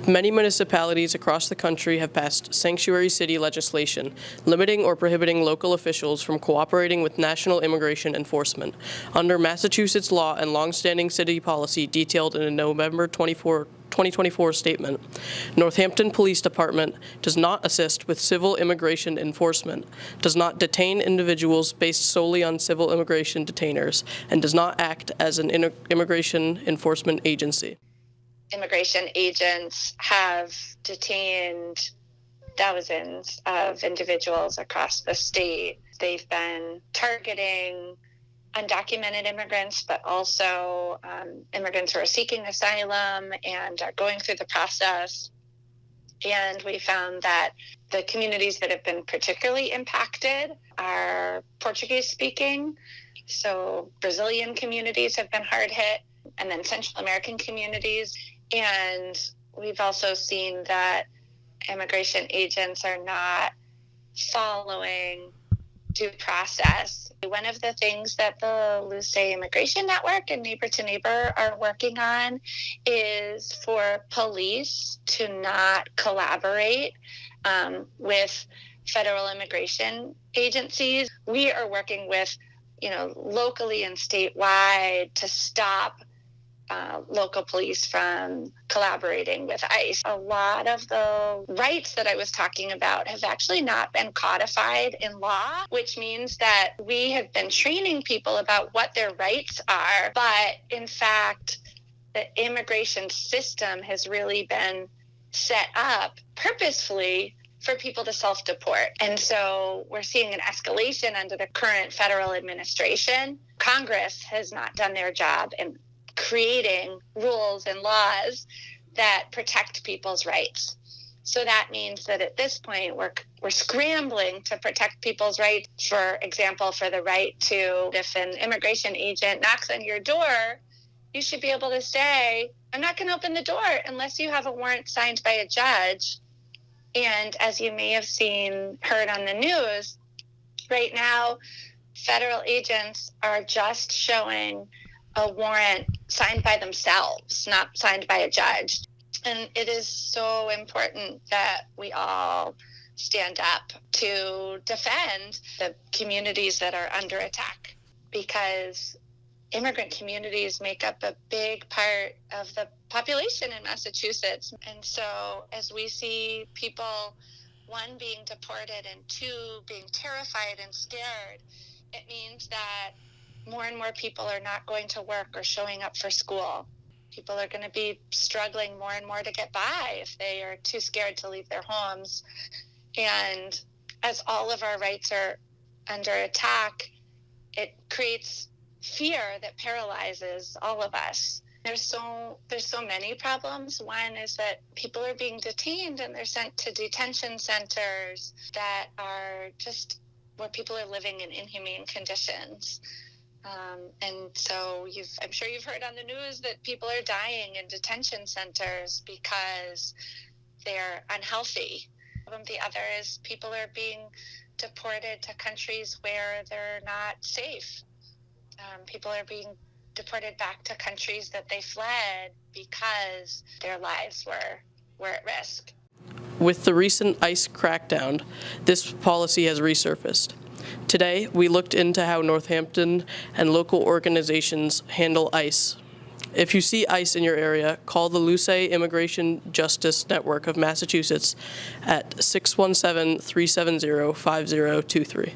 Many municipalities across the country have passed sanctuary city legislation, limiting or prohibiting local officials from cooperating with national immigration enforcement. Under Massachusetts law and longstanding city policy detailed in a November 2024 statement, Northampton Police Department does not assist with civil immigration enforcement, does not detain individuals based solely on civil immigration detainers, and does not act as an immigration enforcement agency. Immigration agents have detained thousands of individuals across the state. They've been targeting undocumented immigrants, but also immigrants who are seeking asylum and are going through the process. And we found that the communities that have been particularly impacted are Portuguese speaking. So Brazilian communities have been hard hit, and then Central American communities. And we've also seen that immigration agents are not following due process. One of the things that the Luce Immigration Network and Neighbor to Neighbor are working on is for police to not collaborate with federal immigration agencies. We are working with, locally and statewide to stop local police from collaborating with ICE. A lot of the rights that I was talking about have actually not been codified in law, which means that we have been training people about what their rights are, but in fact, the immigration system has really been set up purposefully for people to self-deport. And so we're seeing an escalation under the current federal administration. Congress has not done their job in creating rules and laws that protect people's rights. So that means that at this point, we're scrambling to protect people's rights. For example, for the right to, if an immigration agent knocks on your door, you should be able to say, I'm not going to open the door unless you have a warrant signed by a judge. And as you may have heard on the news, right now, federal agents are just showing a warrant signed by themselves, not signed by a judge. And it is so important that we all stand up to defend the communities that are under attack, because immigrant communities make up a big part of the population in Massachusetts. And so as we see people, one, being deported, and two, being terrified and scared, it means that more and more people are not going to work or showing up for school. People are going to be struggling more and more to get by if they are too scared to leave their homes. And as all of our rights are under attack, it creates fear that paralyzes all of us. There's so many problems. One is that people are being detained and they're sent to detention centers that are just where people are living in inhumane conditions. And so I'm sure you've heard on the news that people are dying in detention centers because they're unhealthy. The other is people are being deported to countries where they're not safe. People are being deported back to countries that they fled because their lives were at risk. With the recent ICE crackdown, this policy has resurfaced. Today, we looked into how Northampton and local organizations handle ICE. If you see ICE in your area, call the Luce Immigration Justice Network of Massachusetts at 617-370-5023.